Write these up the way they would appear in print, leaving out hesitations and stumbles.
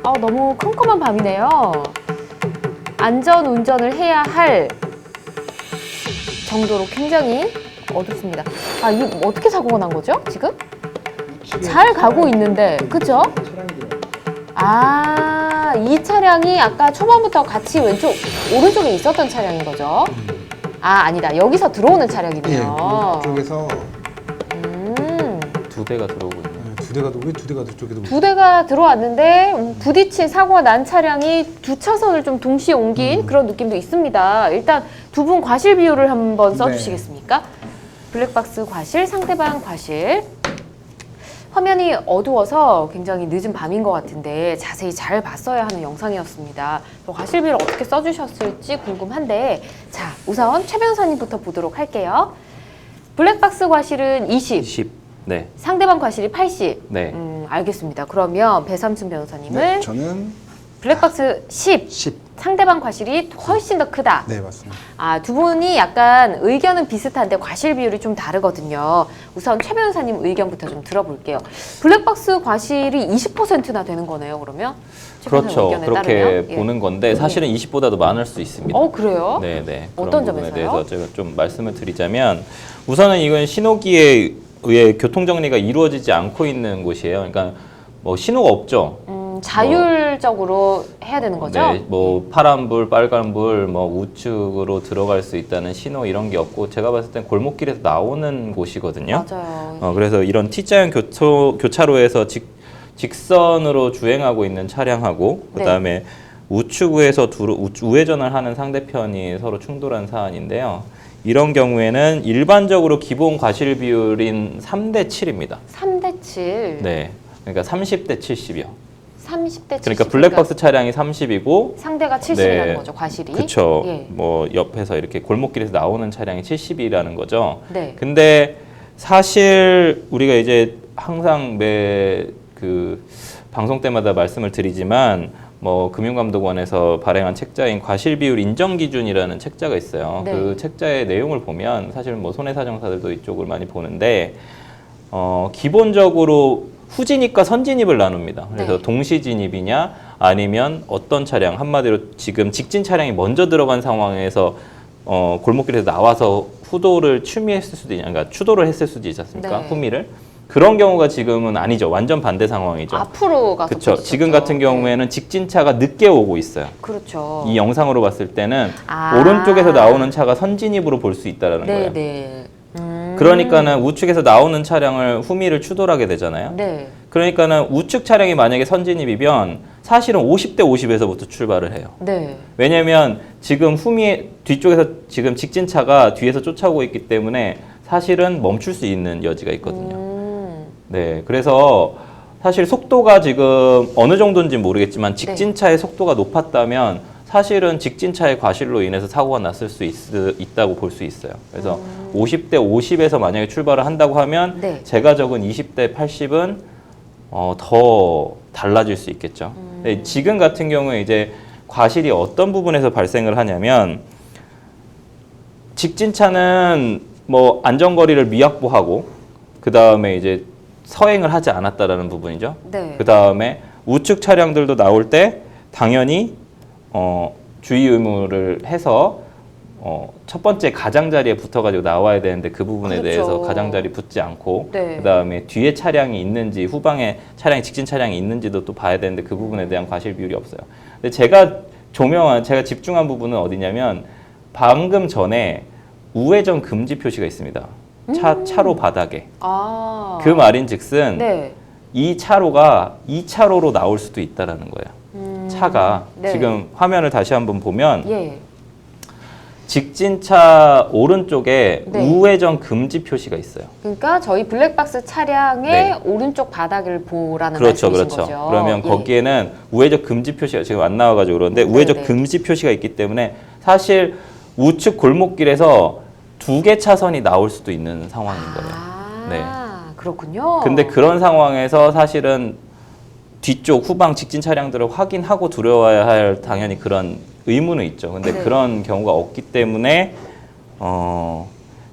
너무 컴컴한 밤이네요. 안전 운전을 해야 할 정도로 굉장히 어둡습니다. 이게 어떻게 사고가 난 거죠, 지금? 잘 가고 있는데, 그죠? 이 차량이 아까 초반부터 같이 오른쪽에 있었던 차량인 거죠? 아니다. 여기서 들어오는 차량이네요. 이쪽에서 두 대가 들어오고 있네요. 두 대가 왜 두 대가 저쪽에도 두 대가 들어왔는데 부딪힌 사고가 난 차량이 두 차선을 좀 동시에 옮긴 그런 느낌도 있습니다. 일단 두 분 과실 비율을 한번 써주시겠습니까? 블랙박스 과실, 상대방 과실. 화면이 어두워서 굉장히 늦은 밤인 것 같은데 자세히 잘 봤어야 하는 영상이었습니다. 과실 비율을 어떻게 써주셨을지 궁금한데, 자, 우선 최 변호사님부터 보도록 할게요. 블랙박스 과실은 20. 네. 상대방 과실이 80. 네. 알겠습니다. 그러면 배삼순 변호사님은 네, 저는 블랙박스 10. 상대방 과실이 훨씬 더 크다. 네, 맞습니다. 두 분이 약간 의견은 비슷한데 과실 비율이 좀 다르거든요. 우선 최 변호사님 의견부터 좀 들어볼게요. 블랙박스 과실이 20%나 되는 거네요, 그러면? 최 변호사님 그렇죠. 의견에 그렇게 따르면? 보는 건데 사실은 20보다도 많을 수 있습니다. 그래요? 네. 어떤 그런 부분에 점에서요? 대해서 제가 좀 말씀을 드리자면, 우선은 이건 신호기에 의해 교통 정리가 이루어지지 않고 있는 곳이에요. 그러니까 뭐 신호가 없죠. 자율적으로 해야 되는 거죠? 네, 뭐 파란불, 빨간불, 뭐 우측으로 들어갈 수 있다는 신호 이런 게 없고, 제가 봤을 땐 골목길에서 나오는 곳이거든요. 맞아요. 그래서 이런 T자형 교차로에서 직선으로 주행하고 있는 차량하고, 그다음에 우측에서 우회전을 하는 상대편이 서로 충돌한 사안인데요. 이런 경우에는 일반적으로 기본 과실 비율인 3대 7입니다. 3대 7. 네. 그러니까 30대 70이요. 30대 70. 그러니까 블랙박스 차량이 30이고 상대가 70이라는 거죠, 과실이. 그렇죠. 예. 뭐 옆에서 이렇게 골목길에서 나오는 차량이 70이라는 거죠. 네. 근데 사실 우리가 이제 항상 매 방송 때마다 말씀을 드리지만, 뭐 금융감독원에서 발행한 책자인 과실비율 인정기준이라는 책자가 있어요. 네. 그 책자의 내용을 보면 사실 뭐 손해사정사들도 이쪽을 많이 보는데, 기본적으로 후진입과 선진입을 나눕니다. 그래서 동시진입이냐 아니면 어떤 차량, 한마디로 지금 직진 차량이 먼저 들어간 상황에서 골목길에서 나와서 후도를 추미했을 수도 있냐, 그러니까 추돌을 했을 수도 있지 않습니까? 네. 후미를. 그런 경우가 지금은 아니죠. 완전 반대 상황이죠. 앞으로 가서 그렇죠. 부딪혔죠. 지금 같은 경우에는 직진차가 늦게 오고 있어요. 그렇죠. 이 영상으로 봤을 때는 오른쪽에서 나오는 차가 선진입으로 볼 수 있다는 거예요. 네. 그러니까는 우측에서 나오는 차량을 후미를 추돌하게 되잖아요. 네. 그러니까는 우측 차량이 만약에 선진입이면 사실은 50대 50에서부터 출발을 해요. 네. 왜냐면 지금 뒤쪽에서 지금 직진차가 뒤에서 쫓아오고 있기 때문에 사실은 멈출 수 있는 여지가 있거든요. 네, 그래서 사실 속도가 지금 어느 정도인지 모르겠지만 직진차의 속도가 높았다면 사실은 직진차의 과실로 인해서 사고가 났을 수 있다고 볼 수 있어요. 그래서 50대 50에서 만약에 출발을 한다고 하면 제가 적은 20대 80은 더 달라질 수 있겠죠. 네, 지금 같은 경우에 이제 과실이 어떤 부분에서 발생을 하냐면, 직진차는 뭐 안전거리를 미확보하고, 그 다음에 이제 서행을 하지 않았다라는 부분이죠. 네. 그 다음에 우측 차량들도 나올 때 당연히 주의 의무를 해서 첫 번째 가장자리에 붙어가지고 나와야 되는데 그 부분에 그렇죠. 대해서 가장자리 붙지 않고, 네. 그 다음에 뒤에 차량이 있는지 후방에 직진 차량이 있는지도 또 봐야 되는데 그 부분에 대한 과실 비율이 없어요. 근데 제가 집중한 부분은 어디냐면, 방금 전에 우회전 금지 표시가 있습니다. 차로 바닥에. 그 말인즉슨 이 차로가 2차로로 나올 수도 있다라는 거예요. 차가 지금 화면을 다시 한번 보면 직진차 오른쪽에 우회전 금지 표시가 있어요. 그러니까 저희 블랙박스 차량의 오른쪽 바닥을 보라는 말씀이신 거죠. 그러면 거기에는 우회전 금지 표시가 지금 안 나와가지고 그러는데 우회전 금지 표시가 있기 때문에 사실 우측 골목길에서 2개 차선이 나올 수도 있는 상황인 거예요. 그렇군요. 근데 그런 상황에서 사실은 뒤쪽 후방 직진 차량들을 확인하고 들어와야 할 당연히 그런 의무는 있죠. 근데 그런 경우가 없기 때문에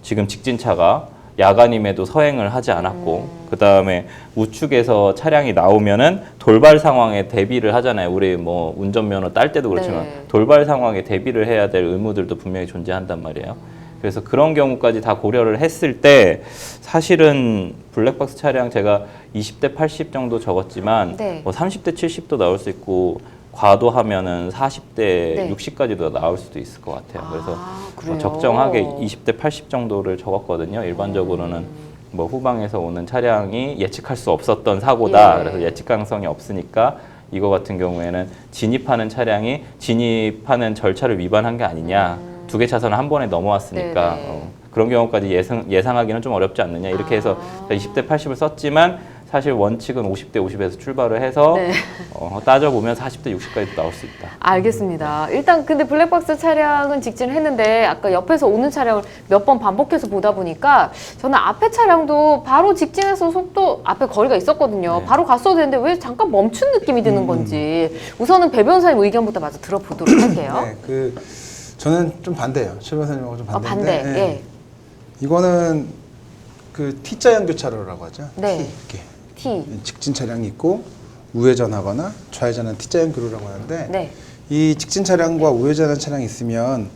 지금 직진차가 야간임에도 서행을 하지 않았고 그 다음에 우측에서 차량이 나오면은 돌발 상황에 대비를 하잖아요. 우리 뭐 운전면허 딸 때도 그렇지만 네. 돌발 상황에 대비를 해야 될 의무들도 분명히 존재한단 말이에요. 그래서 그런 경우까지 다 고려를 했을 때 사실은 블랙박스 차량 제가 20대 80 정도 적었지만 네. 뭐 30대 70도 나올 수 있고 과도하면은 40대 네. 60까지도 나올 수도 있을 것 같아요. 그래서 그래요? 뭐 적정하게 20대 80 정도를 적었거든요. 일반적으로는 뭐 후방에서 오는 차량이 예측할 수 없었던 사고다. 예. 그래서 예측 가능성이 없으니까 이거 같은 경우에는 진입하는 차량이 진입하는 절차를 위반한 게 아니냐. 두 개 차선을 한 번에 넘어왔으니까 네네. 그런 경우까지 예상하기는 좀 어렵지 않느냐. 이렇게 해서 20대 80을 썼지만 사실 원칙은 50대 50에서 출발을 해서 네. 따져보면 40대 60까지 나올 수 있다. 알겠습니다. 일단 근데 블랙박스 차량은 직진을 했는데 아까 옆에서 오는 차량을 몇 번 반복해서 보다 보니까 저는 앞에 차량도 바로 직진해서 속도 앞에 거리가 있었거든요. 네. 바로 갔어도 되는데 왜 잠깐 멈춘 느낌이 드는 건지 우선은 배 변호사님 의견부터 마저 들어보도록 할게요. 네, 저는 좀 반대예요. 최 변호사님하고 좀 반대인데. 반대. 예. 이거는 그 T자형 교차로라고 하죠. 네. T, T. 이렇게. 직진 차량이 있고 우회전하거나 좌회전은 T자형 교로라고 하는데 네. 이 직진 차량과 우회전하는 차량이 있으면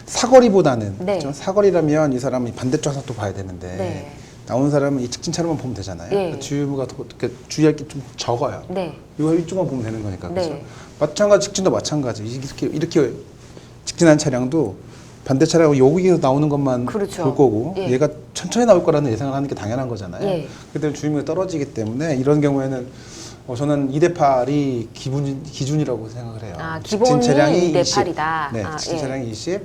사거리보다는 네. 좀 사거리라면 이 사람이 반대쪽 항도 봐야 되는데 네. 나오는 사람은 이 직진 차로만 보면 되잖아요. 예. 그러니까 주유무가 이렇게 주의할 게 좀 적어요. 네. 이쪽만 보면 되는 거니까. 네. 그렇죠? 마찬가지 직진도 마찬가지. 이렇게 직진한 차량도 반대 차량하고 여기에서 나오는 것만 그렇죠. 볼 거고 예. 얘가 천천히 나올 거라는 예상을 하는 게 당연한 거잖아요. 예. 그렇기 때문에 주유무가 떨어지기 때문에 이런 경우에는 저는 2대 8이 기준이라고 생각을 해요. 기본이 2대 8이다. 네, 직진 예. 차량이 20,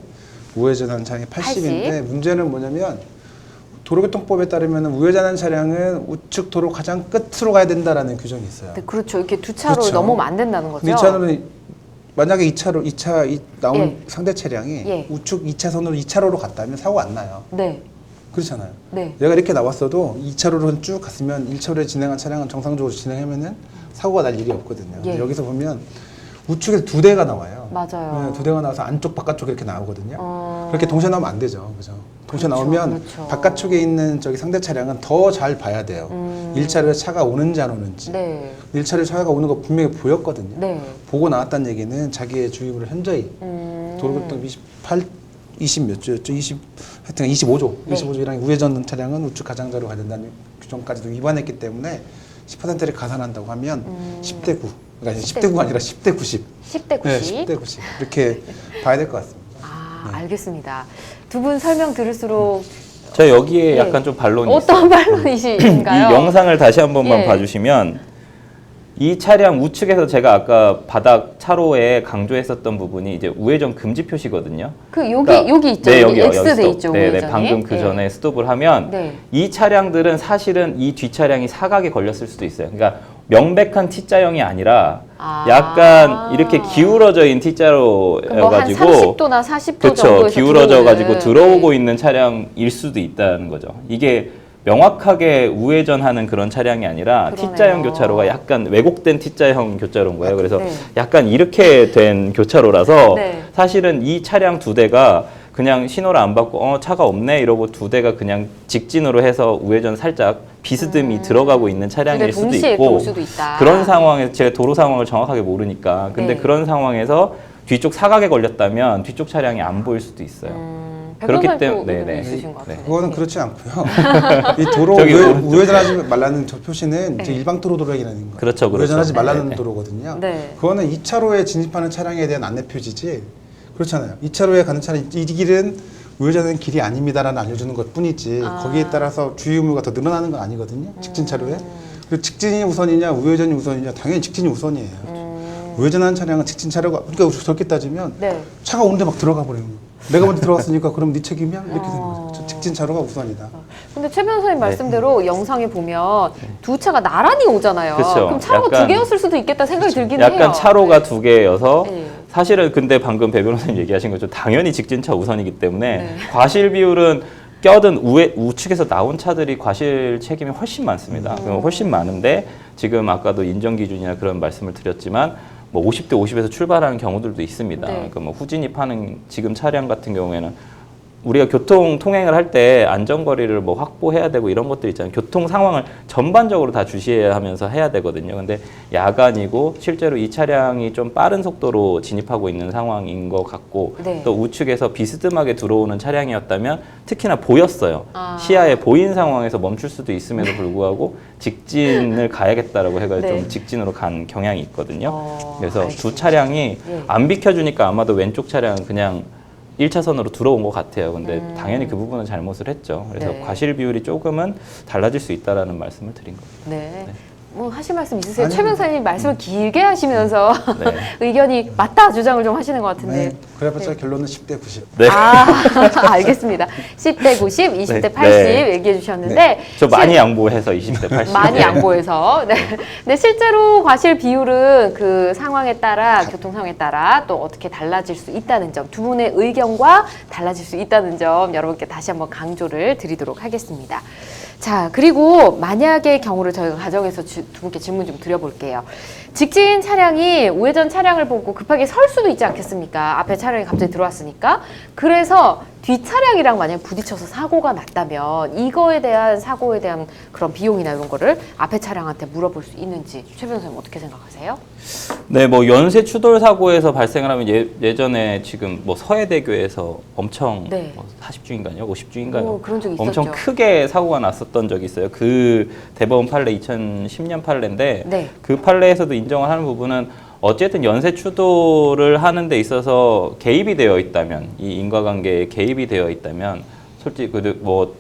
우회전하는 차량이 80인데 80. 문제는 뭐냐면 도로교통법에 따르면 우회전하는 차량은 우측 도로 가장 끝으로 가야 된다라는 규정이 있어요. 네, 그렇죠. 이렇게 두 차로 그렇죠. 넘으면 안 된다는 거죠. 근데 이 차로는 만약에 나온 예. 상대 차량이 예. 우측 2차선으로 2차로로 갔다면 사고가 안 나요. 네. 그렇잖아요. 네. 얘가 이렇게 나왔어도 2차로로 쭉 갔으면 1차로에 진행한 차량은 정상적으로 진행하면은 사고가 날 일이 없거든요. 예. 여기서 보면 우측에서 두 대가 나와요. 맞아요. 두 대가 나와서 안쪽 바깥쪽 이렇게 나오거든요. 어. 그렇게 동시에 나오면 안 되죠. 그죠? 동시에 그렇죠, 나오면 그렇죠. 바깥쪽에 있는 저기 상대 차량은 더 잘 봐야 돼요. 1차로에 차가 오는지 안 오는지. 네. 1차로에 차가 오는 거 분명히 보였거든요. 네. 보고 나왔다는 얘기는 자기의 주유를 현저히 도로교통 20 몇 조였죠? 하여튼 25조. 네. 25조랑 우회전 차량은 우측 가장자로 가야 된다는 규정까지도 위반했기 때문에 10%를 가산한다고 하면 10대 9. 그러니까 10대 9가 아니라 10대 90. 10대 90. 네, 10대 90. 이렇게 봐야 될 것 같습니다. 알겠습니다. 두 분 설명 들을수록 저 여기에 예. 약간 좀 반론이 있어요. 어떤 반론이신가요? 이 영상을 다시 한 번만 예. 봐주시면 이 차량 우측에서 제가 아까 바닥 차로에 강조했었던 부분이 이제 우회전 금지 표시거든요. 여기 있죠. 네, 여기 여기요. X 여기 돼 스톱. 있죠. 네, 네, 우회전이. 방금 그 예. 전에 스톱을 하면 네. 이 차량들은 사실은 이 뒷차량이 사각에 걸렸을 수도 있어요. 그러니까 명백한 T자형이 아니라 약간 이렇게 기울어져 있는 T자로여가지고 뭐한 30도나 40도 그렇죠. 정도에서 기울어져 가지고 들어오는. 들어오고 있는 차량일 수도 있다는 거죠. 이게 명확하게 우회전하는 그런 차량이 아니라 그러네요. T자형 교차로가 약간 왜곡된 T자형 교차로인 거예요. 그래서 네. 약간 이렇게 된 교차로라서 네. 사실은 이 차량 두 대가 그냥 신호를 안 받고 차가 없네 이러고 두 대가 그냥 직진으로 해서 우회전 살짝 비스듬히 들어가고 있는 차량일 수도 동시에 있고 올 수도 있다. 그런 상황에 제가 도로 상황을 정확하게 모르니까 근데 네. 그런 상황에서 뒤쪽 사각에 걸렸다면 뒤쪽 차량이 안 보일 수도 있어요. 그렇기 때문에 네, 있으신 것 같아요. 그거는 그렇지 않고요. 이 도로 저기 오른쪽. 우회전하지 말라는 저 표시는 이제 일방도로 도로라기라는 거예요. 그렇죠, 그렇죠. 우회전하지 말라는 네. 도로거든요. 네. 그거는 2차로에 진입하는 차량에 대한 안내 표지지. 그렇잖아요. 2차로에 가는 차량 이 길은 우회전하는 길이 아닙니다라는 알려주는 것 뿐이지 거기에 따라서 주유 의무가 더 늘어나는 건 아니거든요. 직진 차로에. 그리고 직진이 우선이냐 우회전이 우선이냐 당연히 직진이 우선이에요. 우회전하는 차량은 직진 차로가 그러니까 저렇게 따지면 네. 차가 오는데 막 들어가 버리는 거예요. 내가 먼저 들어갔으니까 그럼 네 책임이야? 이렇게 되는 거죠. 직진 차로가 우선이다. 근데 최 변호사님 말씀대로 영상에 보면 두 차가 나란히 오잖아요. 그쵸. 그럼 차로가 약간- 두 개였을 수도 있겠다 생각이 들긴 해요. 약간 차로가 두 개여서 네. 사실은 근데 방금 배 변호사님 얘기하신 것처럼 당연히 직진차 우선이기 때문에 네. 과실 비율은 껴든 우측에서 나온 차들이 과실 책임이 훨씬 많습니다. 그럼 훨씬 많은데 지금 아까도 인정 기준이나 그런 말씀을 드렸지만 뭐 50대 50에서 출발하는 경우들도 있습니다. 네. 그러니까 뭐 후진입하는 지금 차량 같은 경우에는 우리가 교통 통행을 할 때 안전거리를 뭐 확보해야 되고 이런 것들 있잖아요. 교통 상황을 전반적으로 다 주시해야 하면서 해야 되거든요. 근데 야간이고 실제로 이 차량이 좀 빠른 속도로 진입하고 있는 상황인 것 같고 네. 또 우측에서 비스듬하게 들어오는 차량이었다면 특히나 보였어요. 아. 시야에 보인 상황에서 멈출 수도 있음에도 불구하고 직진을 가야겠다라고 해가지고 네. 좀 직진으로 간 경향이 있거든요. 그래서 알겠습니다. 두 차량이 예. 안 비켜주니까 아마도 왼쪽 차량은 그냥 1차선으로 들어온 것 같아요. 근데 당연히 그 부분은 잘못을 했죠. 그래서 네. 과실 비율이 조금은 달라질 수 있다라는 말씀을 드린 겁니다. 네. 뭐 하실 말씀 있으세요? 아니요. 최 변호사님 말씀을 길게 하시면서 네. 의견이 맞다 주장을 좀 하시는 것 같은데. 네. 그래봤자 결론은 10대 90. 네. 아, 알겠습니다. 10대 90, 20대 네. 80 네. 얘기해 주셨는데 저 많이 양보해서 20대 80. 많이 양보해서. 네. 근데 실제로 과실 비율은 그 상황에 따라 교통 상황에 따라 또 어떻게 달라질 수 있다는 점, 두 분의 의견과 달라질 수 있다는 점 여러분께 다시 한번 강조를 드리도록 하겠습니다. 자, 그리고 만약의 경우를 저희가 가정해서 두 분께 질문 좀 드려볼게요. 직진 차량이 우회전 차량을 보고 급하게 설 수도 있지 않겠습니까? 앞에 차량이 갑자기 들어왔으니까. 그래서 뒷 차량이랑 만약 부딪혀서 사고가 났다면 이거에 대한 사고에 대한 그런 비용이나 이런 거를 앞에 차량한테 물어볼 수 있는지 최 변호사님 어떻게 생각하세요? 네, 뭐 연쇄 추돌 사고에서 발생을 하면 예전에 지금 뭐 서해대교에서 엄청 네. 뭐 40주인가요? 50주인가요? 오, 그런 적이 엄청 있었죠. 크게 사고가 났었던 적이 있어요. 그 대법원 판례 2010년 판례인데 네. 그 판례에서도 인정을 하는 부분은 어쨌든 연쇄 추돌을 하는 데 있어서 개입이 되어 있다면 이 인과관계에 개입이 되어 있다면 솔직히 뭐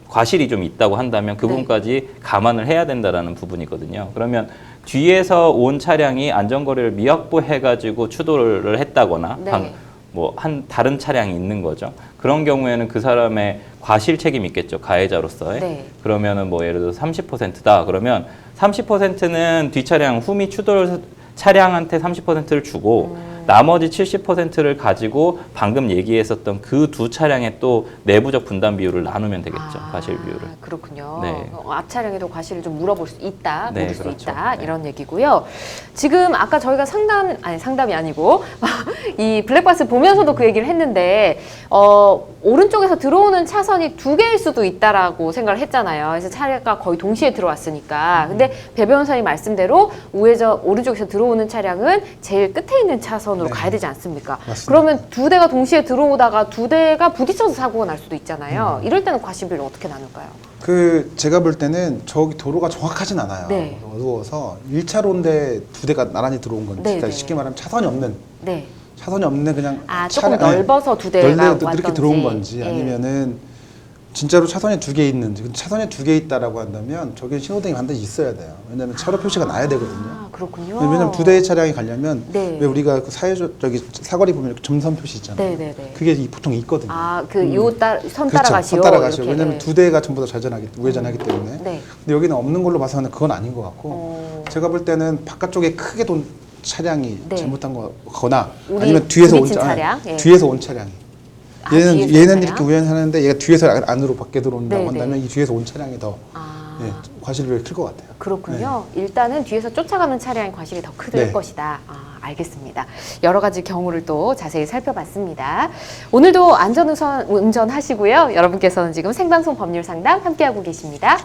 과실이 좀 있다고 한다면 그 네. 부분까지 감안을 해야 된다라는 부분이거든요. 그러면 뒤에서 온 차량이 안전거리를 미확보해가지고 추돌을 했다거나 네. 뭐 다른 차량이 있는 거죠. 그런 경우에는 그 사람의 과실 책임이 있겠죠. 가해자로서의. 네. 그러면은 뭐 예를 들어서 30%다. 그러면 30%는 뒷차량 후미 추돌 차량한테 30%를 주고 나머지 70%를 가지고 방금 얘기했었던 그 두 차량의 또 내부적 분담 비율을 나누면 되겠죠. 과실 비율을. 그렇군요. 네. 앞 차량에도 과실을 좀 물어볼 수 있다, 네, 물을 수 그렇죠. 있다 네. 이런 얘기고요. 지금 아까 저희가 상담이 아니고 이 블랙박스 보면서도 그 얘기를 했는데 오른쪽에서 들어오는 차선이 두 개일 수도 있다라고 생각을 했잖아요. 그래서 차례가 거의 동시에 들어왔으니까. 근데 배 변호사님 말씀대로 오른쪽에서 들어오는 차량은 제일 끝에 있는 차선으로 네. 가야 되지 않습니까? 맞습니다. 그러면 두 대가 동시에 들어오다가 두 대가 부딪혀서 사고가 날 수도 있잖아요. 이럴 때는 과실비를 어떻게 나눌까요? 제가 볼 때는 저기 도로가 정확하진 않아요. 네. 어두워서 1차로인데 두 대가 나란히 들어온 건지, 네, 그러니까 네. 쉽게 말하면 차선이 없는 네. 그냥 조금 차량- 넓어서 두 대가 넓게 왔던지. 이렇게 들어온 건지 예. 아니면은 진짜로 차선이 두 개 있는지. 근데 차선이 두 개 있다라고 한다면 저기 신호등이 반드시 있어야 돼요. 왜냐하면 차로 표시가 나야 되거든요. 아, 그렇군요. 왜냐면 두 대의 차량이 가려면 네. 왜 우리가 그 저기 사거리 보면 이렇게 점선 표시 있잖아요. 네네네. 그게 보통 있거든요. 선 그렇죠. 따라가시오. 선 따라가시오. 이렇게. 왜냐면 두 대가 전부 다 우회전하기 때문에. 네. 근데 여기는 없는 걸로 봐서는 그건 아닌 것 같고 제가 볼 때는 바깥쪽에 크게 돈 차량이 네. 잘못한 거거나 우리 아니면 뒤에서 부딪힌 차량? 예. 뒤에서 온 차량이 뒤에서 온 얘는 차량? 이렇게 우회전하는데 얘가 뒤에서 안으로 밖에 들어온다고 네, 한다면 네. 이 뒤에서 온 차량이 더 아, 과실비율이 클 것 같아요. 그렇군요. 일단은 뒤에서 쫓아가는 차량의 과실이 더 클 네. 것이다. 알겠습니다. 여러 가지 경우를 또 자세히 살펴봤습니다. 오늘도 안전운전 하시고요. 여러분께서는 지금 생방송 법률 상담 함께하고 계십니다.